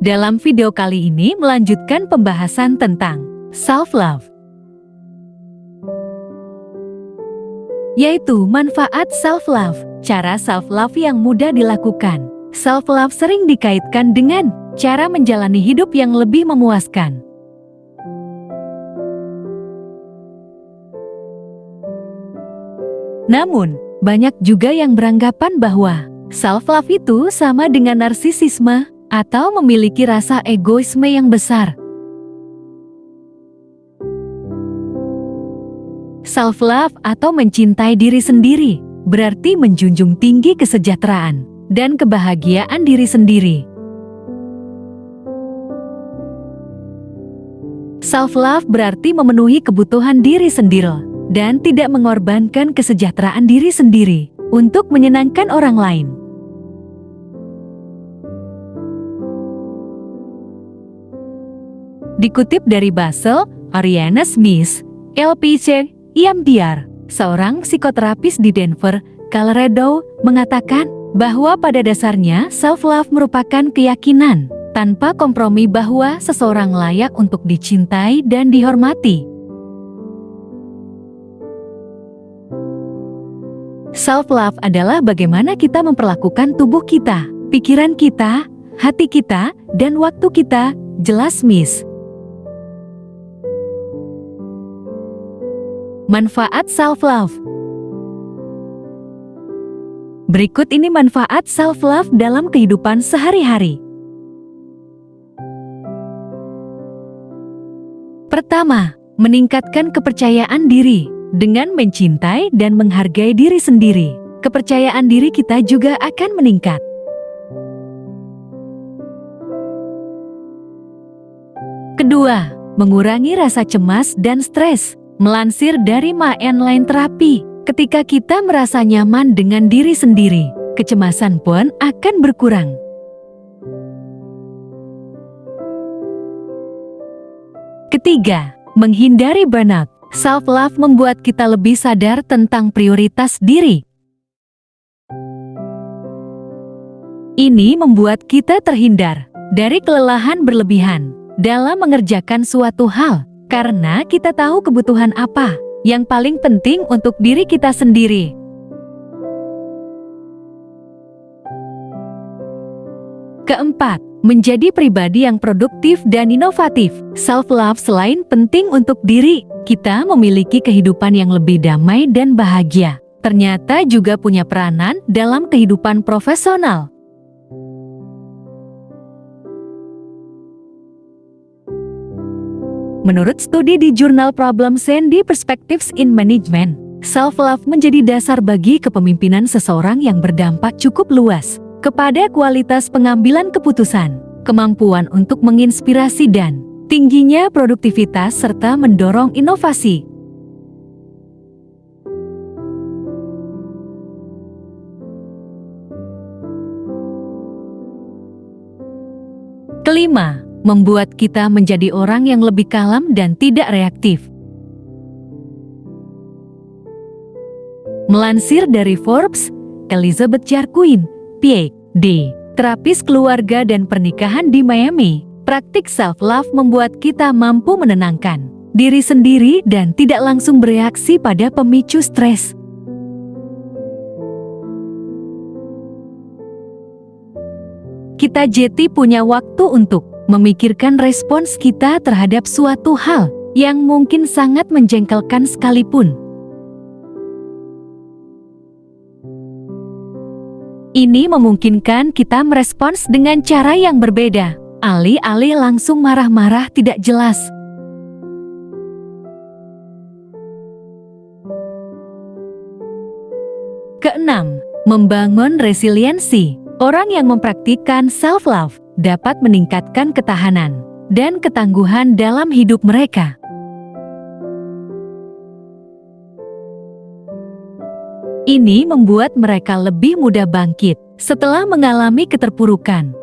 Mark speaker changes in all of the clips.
Speaker 1: Dalam video kali ini melanjutkan pembahasan tentang self-love, yaitu manfaat self-love, cara self-love yang mudah dilakukan. Self-love sering dikaitkan dengan cara menjalani hidup yang lebih memuaskan. Namun, banyak juga yang beranggapan bahwa self-love itu sama dengan narsisisme atau memiliki rasa egoisme yang besar. Self-love atau mencintai diri sendiri berarti menjunjung tinggi kesejahteraan dan kebahagiaan diri sendiri. Self-love berarti memenuhi kebutuhan diri sendiri dan tidak mengorbankan kesejahteraan diri sendiri untuk menyenangkan orang lain. Dikutip dari Basel, Ariana Smith, LPC, EMDR, seorang psikoterapis di Denver, Colorado, mengatakan bahwa pada dasarnya self-love merupakan keyakinan tanpa kompromi bahwa seseorang layak untuk dicintai dan dihormati. Self-love adalah bagaimana kita memperlakukan tubuh kita, pikiran kita, hati kita, dan waktu kita, jelas Smith. Manfaat self-love. Berikut ini manfaat self-love dalam kehidupan sehari-hari. Pertama, meningkatkan kepercayaan diri. Dengan mencintai dan menghargai diri sendiri, kepercayaan diri kita juga akan meningkat. Kedua, mengurangi rasa cemas dan stres. Melansir dari Mindline Therapy, ketika kita merasa nyaman dengan diri sendiri, kecemasan pun akan berkurang. Ketiga, menghindari burnout. Self-love membuat kita lebih sadar tentang prioritas diri. Ini membuat kita terhindar dari kelelahan berlebihan dalam mengerjakan suatu hal, karena kita tahu kebutuhan apa yang paling penting untuk diri kita sendiri. Keempat, menjadi pribadi yang produktif dan inovatif. Self-love selain penting untuk diri, kita memiliki kehidupan yang lebih damai dan bahagia. Ternyata juga punya peranan dalam kehidupan profesional. Menurut studi di jurnal Problems and Perspectives in Management, self-love menjadi dasar bagi kepemimpinan seseorang yang berdampak cukup luas kepada kualitas pengambilan keputusan, kemampuan untuk menginspirasi dan tingginya produktivitas serta mendorong inovasi. Kelima, membuat kita menjadi orang yang lebih kalem dan tidak reaktif. Melansir dari Forbes, Elizabeth Jarquin, PhD, terapis keluarga dan pernikahan di Miami, praktik self-love membuat kita mampu menenangkan diri sendiri dan tidak langsung bereaksi pada pemicu stres. Kita jadi punya waktu untuk memikirkan respons kita terhadap suatu hal yang mungkin sangat menjengkelkan sekalipun. Ini memungkinkan kita merespons dengan cara yang berbeda, alih-alih langsung marah-marah tidak jelas. Keenam, membangun resiliensi. Orang yang mempraktikkan self-love dapat meningkatkan ketahanan dan ketangguhan dalam hidup mereka. Ini membuat mereka lebih mudah bangkit setelah mengalami keterpurukan.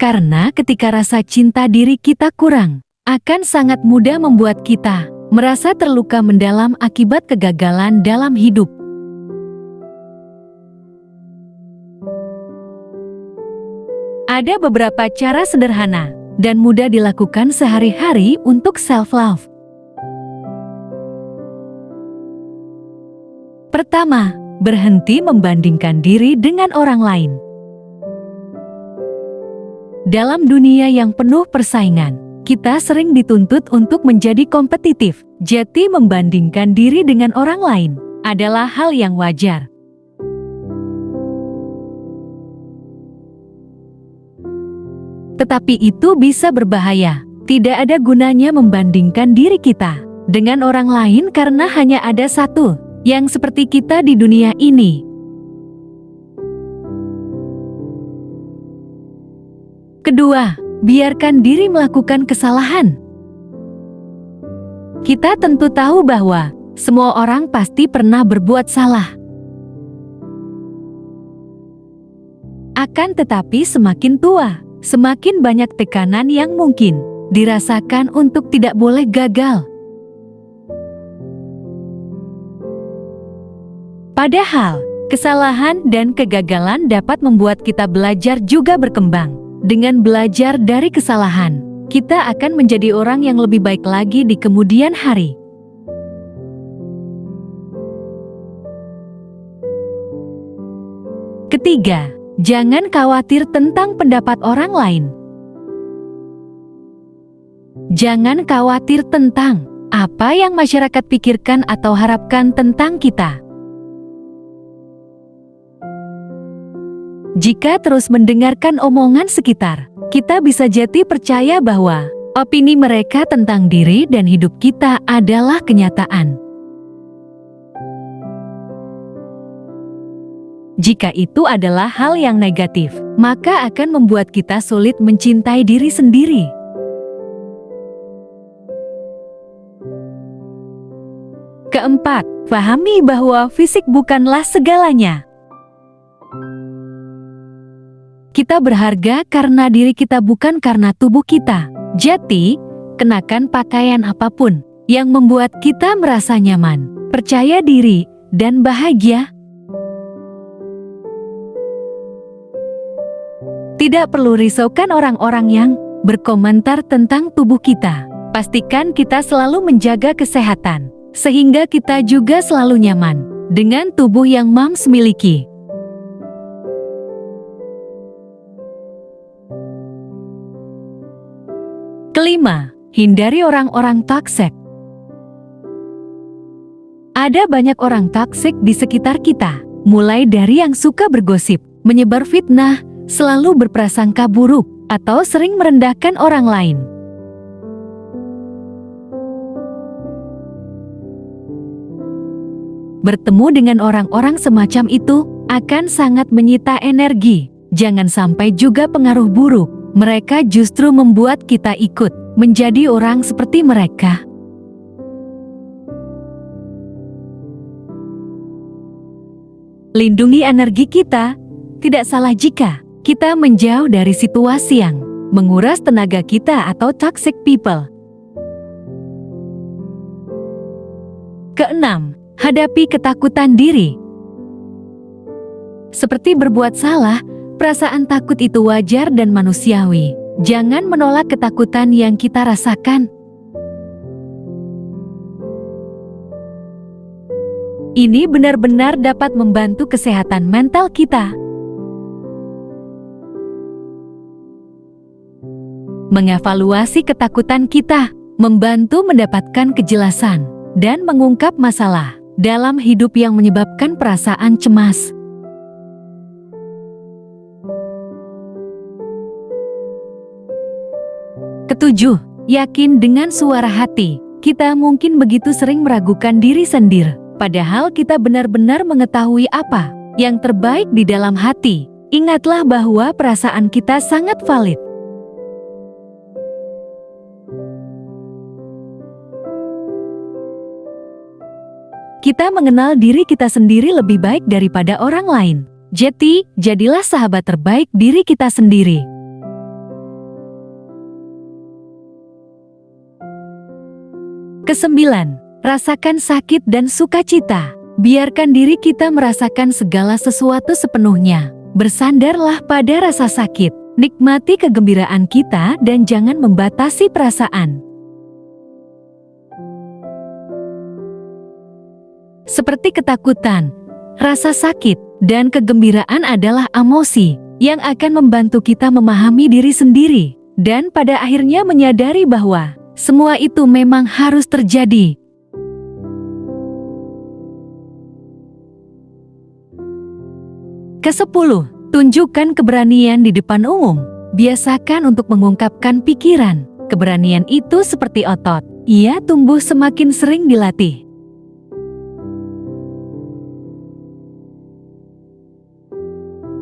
Speaker 1: Karena ketika rasa cinta diri kita kurang, akan sangat mudah membuat kita merasa terluka mendalam akibat kegagalan dalam hidup. Ada beberapa cara sederhana dan mudah dilakukan sehari-hari untuk self-love. Pertama, berhenti membandingkan diri dengan orang lain. Dalam dunia yang penuh persaingan, kita sering dituntut untuk menjadi kompetitif. Jadi membandingkan diri dengan orang lain adalah hal yang wajar. Tetapi itu bisa berbahaya. Tidak ada gunanya membandingkan diri kita dengan orang lain karena hanya ada satu yang seperti kita di dunia ini. Kedua, biarkan diri melakukan kesalahan. Kita tentu tahu bahwa semua orang pasti pernah berbuat salah. Akan tetapi semakin tua, semakin banyak tekanan yang mungkin dirasakan untuk tidak boleh gagal. Padahal, kesalahan dan kegagalan dapat membuat kita belajar juga berkembang. Dengan belajar dari kesalahan, kita akan menjadi orang yang lebih baik lagi di kemudian hari. Ketiga, jangan khawatir tentang pendapat orang lain. Jangan khawatir tentang apa yang masyarakat pikirkan atau harapkan tentang kita. Jika terus mendengarkan omongan sekitar, kita bisa jadi percaya bahwa opini mereka tentang diri dan hidup kita adalah kenyataan. Jika itu adalah hal yang negatif, maka akan membuat kita sulit mencintai diri sendiri. Keempat, pahami bahwa fisik bukanlah segalanya. Kita berharga karena diri kita, bukan karena tubuh kita. Jadi, kenakan pakaian apapun yang membuat kita merasa nyaman, percaya diri, dan bahagia. Tidak perlu risaukan orang-orang yang berkomentar tentang tubuh kita. Pastikan kita selalu menjaga kesehatan, sehingga kita juga selalu nyaman dengan tubuh yang Moms miliki. Kelima, hindari orang-orang toksik. Ada banyak orang toksik di sekitar kita, mulai dari yang suka bergosip, menyebar fitnah, selalu berprasangka buruk, atau sering merendahkan orang lain. Bertemu dengan orang-orang semacam itu akan sangat menyita energi. Jangan sampai juga pengaruh buruk. Mereka justru membuat kita ikut menjadi orang seperti mereka. Lindungi energi kita. Tidak salah jika kita menjauh dari situasi yang menguras tenaga kita atau toxic people. Keenam, hadapi ketakutan diri. Seperti berbuat salah, perasaan takut itu wajar dan manusiawi. Jangan menolak ketakutan yang kita rasakan. Ini benar-benar dapat membantu kesehatan mental kita. Mengevaluasi ketakutan kita membantu mendapatkan kejelasan dan mengungkap masalah dalam hidup yang menyebabkan perasaan cemas. Ketujuh, yakin dengan suara hati. Kita mungkin begitu sering meragukan diri sendiri, padahal kita benar-benar mengetahui apa yang terbaik di dalam hati. Ingatlah bahwa perasaan kita sangat valid. Kita mengenal diri kita sendiri lebih baik daripada orang lain. Jadi, jadilah sahabat terbaik diri kita sendiri. Kesembilan, rasakan sakit dan sukacita. Biarkan diri kita merasakan segala sesuatu sepenuhnya. Bersandarlah pada rasa sakit Nikmati kegembiraan kita dan jangan membatasi perasaan. Seperti ketakutan, rasa sakit, dan kegembiraan adalah emosi yang akan membantu kita memahami diri sendiri dan pada akhirnya menyadari bahwa semua itu memang harus terjadi. Ke-10, tunjukkan keberanian di depan umum. Biasakan untuk mengungkapkan pikiran. Keberanian itu seperti otot, ia tumbuh semakin sering dilatih.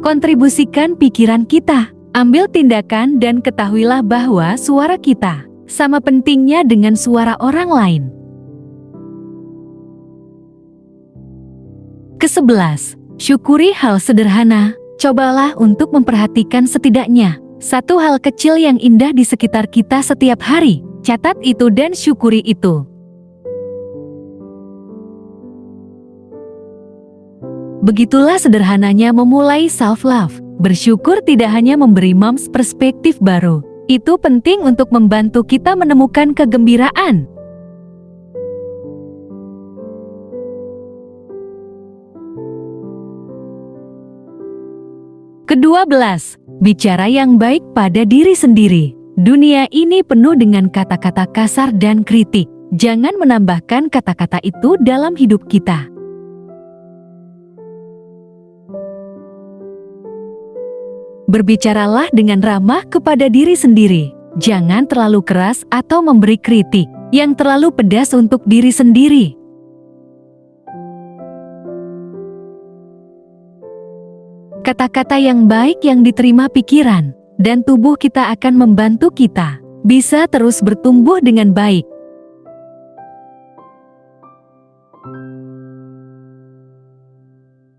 Speaker 1: Kontribusikan pikiran kita, ambil tindakan dan ketahuilah bahwa suara kita sama pentingnya dengan suara orang lain. Ke-11, syukuri hal sederhana. Cobalah untuk memperhatikan setidaknya satu hal kecil yang indah di sekitar kita setiap hari. Catat itu dan syukuri itu. Begitulah sederhananya memulai self-love. Bersyukur tidak hanya memberi moms perspektif baru. Itu penting untuk membantu kita menemukan kegembiraan. Ke-12, bicara yang baik pada diri sendiri. Dunia ini penuh dengan kata-kata kasar dan kritik. Jangan menambahkan kata-kata itu dalam hidup kita. Berbicaralah dengan ramah kepada diri sendiri. Jangan terlalu keras atau memberi kritik yang terlalu pedas untuk diri sendiri. Kata-kata yang baik yang diterima pikiran dan tubuh kita akan membantu kita bisa terus bertumbuh dengan baik.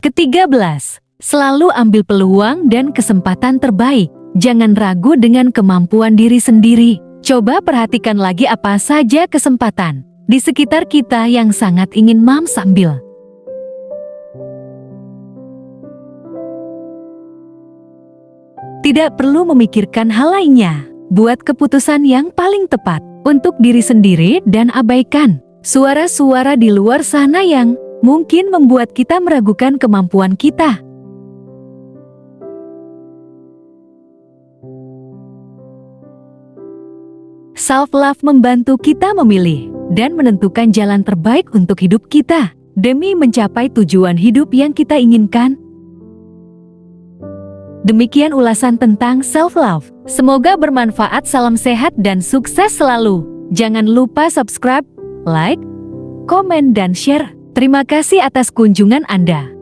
Speaker 1: Ke-13, selalu ambil peluang dan kesempatan terbaik. Jangan ragu dengan kemampuan diri sendiri. Coba perhatikan lagi apa saja kesempatan di sekitar kita yang sangat ingin moms ambil. Tidak perlu memikirkan hal lainnya. Buat keputusan yang paling tepat untuk diri sendiri dan abaikan suara-suara di luar sana yang mungkin membuat kita meragukan kemampuan kita. Self-love membantu kita memilih dan menentukan jalan terbaik untuk hidup kita demi mencapai tujuan hidup yang kita inginkan. Demikian ulasan tentang self-love. Semoga bermanfaat. Salam sehat dan sukses selalu. Jangan lupa subscribe, like, komen, dan share. Terima kasih atas kunjungan Anda.